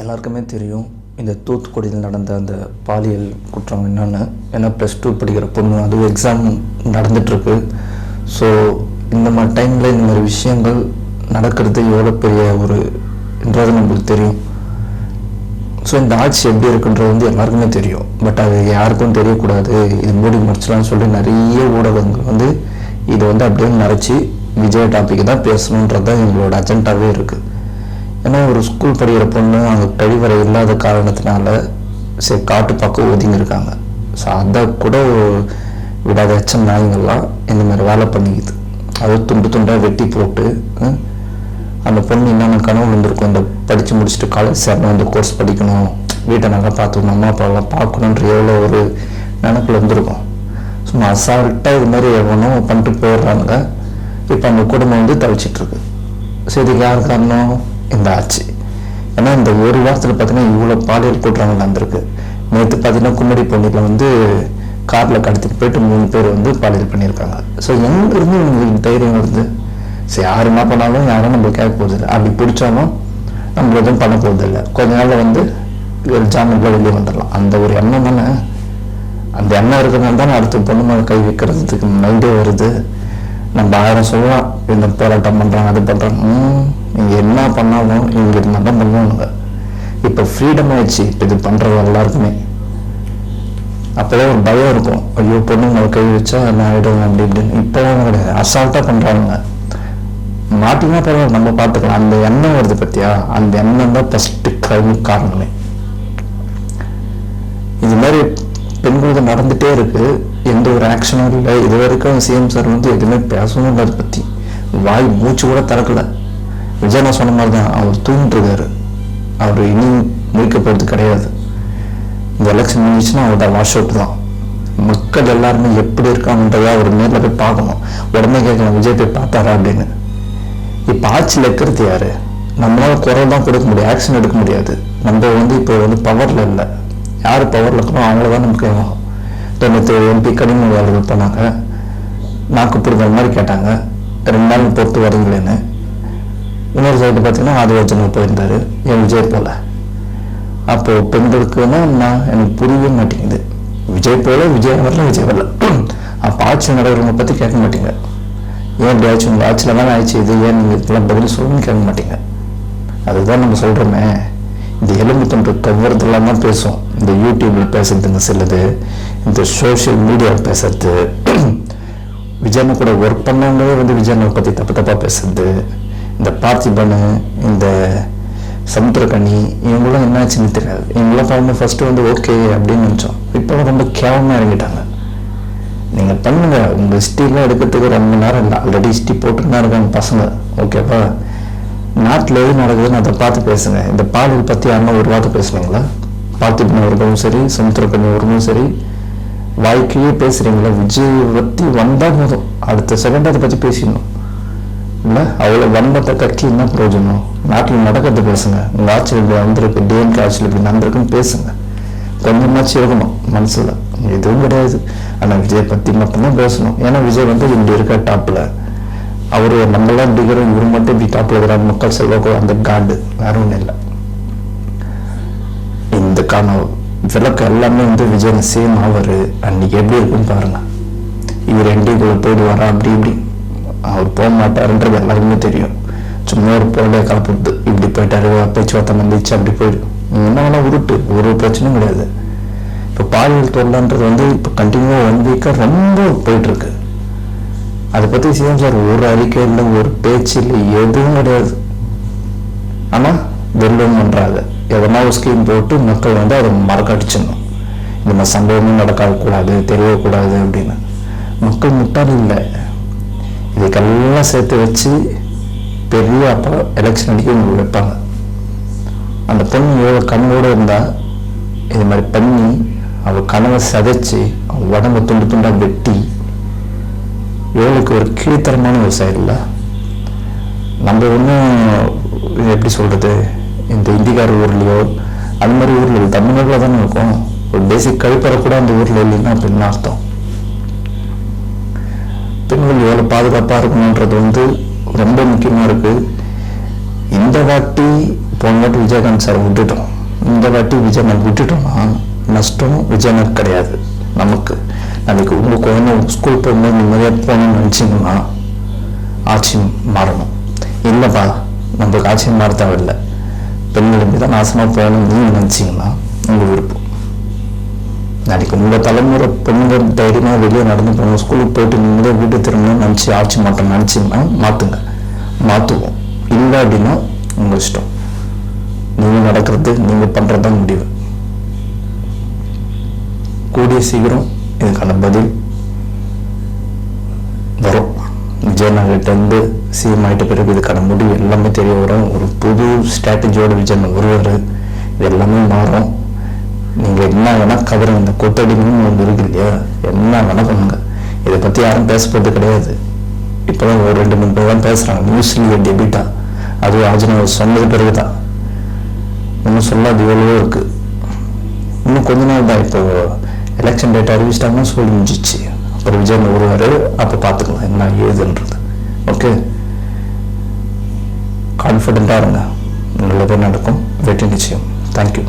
எல்லாருக்குமே தெரியும் இந்த தூத்துக்குடியில் நடந்த அந்த பாலியல் குற்றம் என்னென்னு. ஏன்னா +2 படிக்கிற பொண்ணு, அதுவும் எக்ஸாம் நடந்துகிட்ருக்கு. ஸோ இந்த மாதிரி டைமில் இந்த மாதிரி விஷயங்கள் நடக்கிறது எவ்வளோ பெரிய என்றது நம்மளுக்கு தெரியும். ஸோ இந்த ஆட்சி எப்படி இருக்குன்றது எல்லாருக்குமே தெரியும். பட் அது யாருக்கும் தெரியக்கூடாது, இது மூடி முடிச்சலான்னு சொல்லி நிறைய ஊடகங்கள் இதை அப்படியே மறைச்சி விஜய் டாபிக் தான் பேசணுன்றது தான் எங்களோட அஜெண்டாவே இருக்குது. ஏன்னா ஒரு ஸ்கூல் படிக்கிற பொண்ணு அங்கே கழிவறை இல்லாத காரணத்தினால சரி காட்டு பக்கம் ஒதுங்கியிருக்காங்க. ஸோ அதை கூட விடாத எச்சம் நாய்கள்லாம் இந்த மாதிரி வேலை பண்ணிக்குது. அது துண்டு துண்டாக வெட்டி போட்டு அந்த பொண்ணு என்னென்ன கனவு வந்திருக்கும், இந்த படித்து முடிச்சுட்டு காலேஜ் சேரணும், இந்த கோர்ஸ் படிக்கணும், வீட்டை நல்லா பார்த்துக்கணும், அம்மா அப்பாவெல்லாம் பார்க்கணுன்ற எவ்வளோ ஒரு நினைப்பில் வந்திருக்கும். சும்மா அசால்ட்டாக இது மாதிரி எவ்வளோ பண்ணிட்டு போயிடுறாங்க. இப்போ அந்த குடும்பம் தவிச்சிட்ருக்கு. ஸோ இதுக்கு யார் காரணம்? இந்த ஆட்சி. ஏன்னா இந்த ஒரு வாரத்தில் பார்த்தீங்கன்னா இவ்வளோ பாலியல் குற்றங்கள் நடந்திருக்கு. நேற்று பார்த்தீங்கன்னா கும்மடி பொண்ணில் காரில் கடத்திட்டு போயிட்டு 3 பேர் பாலியல் பண்ணியிருக்காங்க. ஸோ எங்கேருந்து இவங்களுக்கு தைரியம் வருது? சரி யார் என்ன பண்ணாலும் யாரும் நம்ம கேட்க போகுதில்லை, அப்படி பிடிச்சாலும் நம்ம எதுவும் பண்ண போகிறதில்லை, கொஞ்ச நாளில் ஜாமீனில் வெளியே வந்துடலாம். அந்த ஒரு எண்ணம் தானே, அந்த எண்ணம் இருக்கிறதுனால தானே அடுத்த பொண்ணு மேலே கை வைக்கிறதுக்கு மைண்டே வருது. நம்ம 1000 சொல்லலாம், இந்த போராட்டம் பண்ணுறாங்க, அது பண்ணுறாங்க. நீங்கள் என்ன பண்ணாலும் இவங்க இது மட்டும் பண்ணுவானுங்க. இப்போ ஃப்ரீடம் ஆயிடுச்சு இப்போ இது பண்ணுறது எல்லாருக்குமே. அப்போதான் ஒரு பயம் இருக்கும், ஐயோ பொண்ணுங்களை கை வச்சா நான் ஆகிடுவேன் அப்படி இப்படின்னு. இப்போலாம் கிடையாது, அசால்ட்டாக பண்ணுறாங்க. மாட்டினா பரவாயில்ல, நம்ம பார்த்துக்கலாம். அந்த எண்ணம் வருது பற்றியா, அந்த எண்ணம் தான் ஃபஸ்ட்டு கிரைமுக்கு காரணமே. இது மாதிரி பெண்களுக்கு நடந்துகிட்டே இருக்குது, எந்த ஒரு ஆக்ஷனும் இல்லை. இது வரைக்கும் சிஎம் சார் எதுவுமே பேசவும் இல்லை அதை பற்றி, வாய் மூச்சு கூட திறக்கலை. விஜய் நான் சொன்ன மாதிரி தான், அவர் தூங்கிட்டுருக்காரு. அவர் இனி முடிக்க போகிறது கிடையாது. இந்த எலெக்ஷன் முடிச்சுன்னா அவரோட வாஷ் அவுட் தான். மக்கள் எல்லாருமே எப்படி இருக்காங்கன்றதை அவர் நேரில் போய் பார்க்கணும். உடனே கேட்கலாம், விஜய் போய் பார்த்தாரா அப்படின்னு. இப்போ ஆட்சியில் இருக்கிறது யார்? நம்மளால குரல் தான் கொடுக்க முடியும், ஆக்ஷன் எடுக்க முடியாது. நம்ம இப்போ பவரில் இல்லை. யார் பவரில் இருக்கிறோம் அவங்கள தான் நமக்கு கேட்கணும். 97 MP கனிமொழியாளர்கள் போனாங்க, நாக்கு பிடிக்கிற மாதிரி கேட்டாங்க, 2 நாள் பொறுத்து வரீங்களேன்னு. இன்னொரு சைடு பார்த்தீங்கன்னா ஆதிவாஜனர் போயிருந்தாரு, என் விஜய் போல. அப்போது பெண்களுக்குன்னா எனக்கு புரியவே மாட்டேங்குது. விஜய் போல விஜய் வரல. அப்போ ஆட்சி நடக்கிறவங்க பற்றி கேட்க மாட்டீங்க. ஏன் இப்படி ஆச்சு, உங்கள் ஆட்சியில் தான் ஆயிடுச்சு இது, ஏன் நீங்கள் இதெல்லாம் பதில் சொல்லணும்னு கேட்க மாட்டீங்க. அதுதான் நம்ம சொல்கிறோமே, இந்த எலும்பு தொண்டு கவர்றதுலாம் தான் பேசும். இந்த யூடியூப்பில் பேசுறதுங்க சிலது, இந்த சோஷியல் மீடியாவில் பேசுறது, விஜயனை கூட ஒர்க் பண்ணவங்களே விஜயனை பற்றி தப்பாக பேசுறது, இந்த பார்த்திபன், இந்த சமுத்திரக்கனி, இவங்களாம் என்னாச்சுன்னு தெரியாது. இவங்களாம் ஃபஸ்ட்டு ஓகே அப்படின்னு நினச்சோம். இப்போ ரொம்ப கேவலமாக இறங்கிட்டாங்க. நீங்கள் பண்ணுங்க, உங்கள் ஹிஸ்ட்ரிலாம் எடுக்கிறதுக்கு ரொம்ப நேரம் இல்லை, ஆல்ரெடி ஹிஸ்ட்ரி போட்டுன்னு இருக்காங்க பசங்க. ஓகேப்பா, நாட்டில் எது நடக்குதுன்னு அதை பார்த்து பேசுங்க. இந்த பாலியல் பற்றி யாருன்னா ஒரு வார்த்தை பேசுவாங்களா? பார்த்திபன் அவர்களும் சரி, சமுத்திரக்கனி அவர்களும் சரி, வாழ்க்கையே பேசுகிறீங்களா? விஜய் பற்றி வந்தால் போதும், அடுத்த செகண்ட் அதை பற்றி பேசிடணும். இல்லை அவ்வளோ வன்பத்தை கட்சி என்ன பிரயோஜனம்? நாட்டில் நடக்கிறது பேசுங்க. உங்கள் ஆட்சியில் இப்படி வந்திருக்கு, டிஎம்கே ஆட்சியில் இப்படி நடந்திருக்குன்னு பேசுங்க. கொஞ்சமாச்சு இருக்கணும் மனசில், எதுவும் கிடையாது. ஆனால் விஜய் பற்றி மட்டும்தான் பேசணும். ஏன்னா விஜய் இப்படி இருக்க டாப்பில், அவர் நம்மளாம் இப்படி இருக்கிறோம், இவர் மட்டும் இப்படி டாப்பில் இருக்கிறார், மக்கள் செல்வாக்கு அந்த காண்டு, வேற ஒன்றும் இல்லை. இந்த விளக்கு எல்லாமே விஜய் சேம் ஆவார். அன்னைக்கு எப்படி இருக்குன்னு பாருங்க. இவர் என்டிக்குள்ள போயிடுவாரா, அப்படி இப்படி அவர் போக மாட்டாருன்றது எல்லாருக்குமே தெரியும். சும்மா ஒரு பொருளை கலப்புறது, இப்படி போயிட்டாரு, பேச்சுவார்த்தை வந்துச்சு, அப்படி போயிடும். என்ன வேணால் உருட்டு, ஒரு பிரச்சனையும் கிடையாது. இப்போ பாலியல் தொல்லைன்றது இப்போ கண்டினியூவாக 1 வீக்காக ரொம்ப போயிட்டுருக்கு. அதை பற்றி சிஎம் சார் ஒரு அறிக்கை இல்லை, ஒரு பேச்சு இல்லை, எதுவும் கிடையாது. ஆனால் வெல்லும் பண்ணுறாங்க. எதனா ஒரு ஸ்கீம் போட்டு மக்கள் அதை மறக்கடிச்சிடணும். இந்த மாதிரி சம்பவமும் நடக்கக்கூடாது, தெரியக்கூடாது அப்படின்னு. மக்கள் முட்டாள் இல்லை, இதுக்கெல்லாம் சேர்த்து வச்சு பெரிய அப்போ எலெக்ஷன் அடிக்க உங்களுக்கு வைப்பாங்க. அந்த பொண்ணு எவ்வளோ கண்ணோடு இருந்தால் இது மாதிரி பண்ணி அவள் கனவை சதைச்சு அவள் உடம்பு துண்டு துண்டாக வெட்டி எவ்வளோக்கு ஒரு கீழ்த்தரமான ஒரு செயலில். நம்ம ஒன்றும் எப்படி சொல்கிறது, இந்த இந்திக்கார ஊர்லேயோ அது மாதிரி ஊரில் தமிழ்நாட்டில் தானே இருக்கும். ஒரு பேசிக் கழிப்பறை கூட அந்த ஊரில் இல்லைன்னா அப்படின்னு அர்த்தம். பெண்கள் எவ்வளோ பாதுகாப்பாக இருக்கணுன்றது ரொம்ப முக்கியமாக இருக்குது. இந்த வாட்டி போன வாட்டி விஜயகாந்த் சார் விட்டுட்டோம், இந்த வாட்டி விஜய் நான் விட்டுட்டோம்னா நஷ்டம் விஜயனுக்கு கிடையாது, நமக்கு. நாளைக்கு உங்கள் குழந்தை ஸ்கூல் போகும்போது நிம்மதியாக போகணும்னு நினச்சிங்கன்னா ஆட்சி மாறணும். இல்லைப்பா நம்மளுக்கு ஆட்சி மாற தேவையில்லை, பெண்கள் மீது தான் நாசமாக போகணும்னு நீங்கள் நினச்சிங்கன்னா உங்கள் விருப்பம். நாளைக்கு உங்கள் தலைமுறை பெண்கள் தைரியமாக வெளியே நடந்து போகணும், ஸ்கூலுக்கு போயிட்டு நிம்மதியாக வீட்டு திரும்பணும்னு நினச்சி ஆட்சி மாற்றம் நினச்சிங்கன்னா மாற்றுங்க, மாற்றுவோம். இல்லை அப்படின்னா உங்கள் இஷ்டம். நீங்கள் நடக்கிறது நீங்கள் பண்ணுறது தான் முடிவு. கூடிய சீக்கிரம் இதுக்கான பதில் வரும். விஜயநகர்கிட்டேருந்து சிஎம் ஆகிட்ட பிறகு இதுக்கான முடிவு எல்லாமே தெரிய வரும். ஒரு புது ஸ்ட்ராட்டஜியோட விஜயன் வருவார், இது எல்லாமே மாறும். நீங்கள் என்ன வேணால் கவரும், இந்த கொத்தடிக்கணும்னு ஒன்று இருக்கு இல்லையா, என்ன வேணால் பண்ணுங்க. இதை பற்றி யாரும் பேசப்படுறது கிடையாது. இப்போ தான் ஒரு 2-3 பேர் தான் பேசுகிறாங்க, நியூஸ்லேயே டெபிட்டா. அதுவும் ஆஜினா சொன்னது பிறகு தான், இன்னும் சொல்லாது எவ்வளவோ இருக்குது. இன்னும் கொஞ்ச நாள் தான், இப்போ எலெக்ஷன் டேட் அறிவிச்சிட்டாங்கன்னா சொல்லி முடிஞ்சிச்சு. அப்புறம் விஜய் வருவார், அப்போ பார்த்துக்கலாம் என்ன ஏதுன்றது. ஓகே, கான்ஃபிடென்ட்டாக இருங்க, நல்லதே நடக்கும், வெற்றி நிச்சயம். தேங்க்யூ.